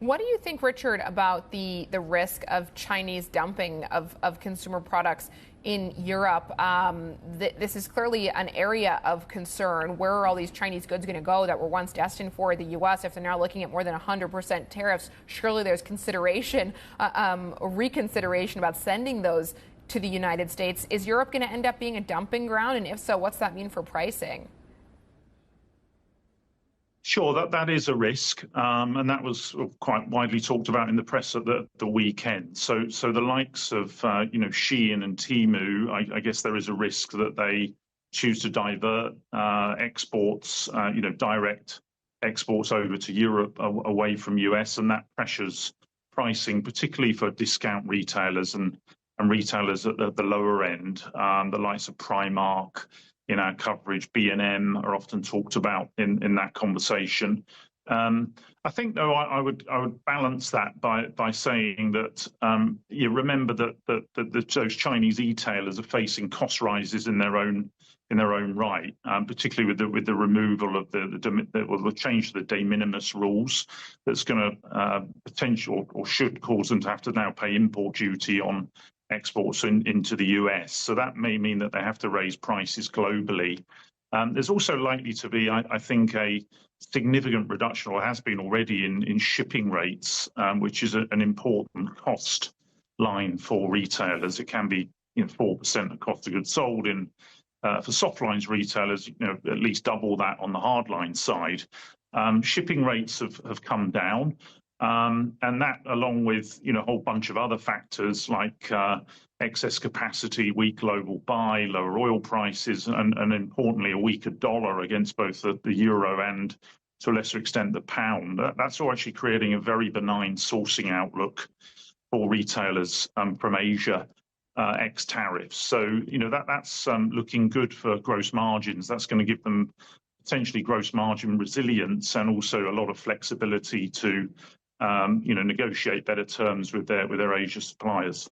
What do you think, Richard, about the risk of Chinese dumping of consumer products in Europe? This is clearly an area of concern. Where are all these Chinese goods going to go that were once destined for the U.S. if they're now looking at more than 100% tariffs? Surely there's consideration, reconsideration about sending those to the United States. Is Europe going to end up being a dumping ground? And if so, what's that mean for pricing? Sure, that is a risk, and that was sort of quite widely talked about in the press at the weekend. So the likes of Shein and Temu, I guess there is a risk that they choose to divert exports, direct exports over to Europe away from US, and that pressures pricing, particularly for discount retailers and retailers at the lower end, the likes of Primark. In our coverage, B&M are often talked about in that conversation. I think, though, I would balance that by saying that you remember that those Chinese e-tailers are facing cost rises in their own right, particularly with the removal of the change to the de minimis rules. That's going to potential or should cause them to have to now pay import duty on exports into the US. So that may mean that they have to raise prices globally. There's also likely to be, I think, a significant reduction, or has been already, in shipping rates, which is an important cost line for retailers. It can be 4% of cost of goods sold. For soft lines retailers, at least double that on the hard line side. Shipping rates have come down. And that, along with a whole bunch of other factors like excess capacity, weak global buy, lower oil prices, and importantly, a weaker dollar against both the euro and, to a lesser extent, the pound. That's all actually creating a very benign sourcing outlook for retailers from Asia, ex tariffs. So that's looking good for gross margins. That's going to give them potentially gross margin resilience and also a lot of flexibility to negotiate better terms with their Asia suppliers.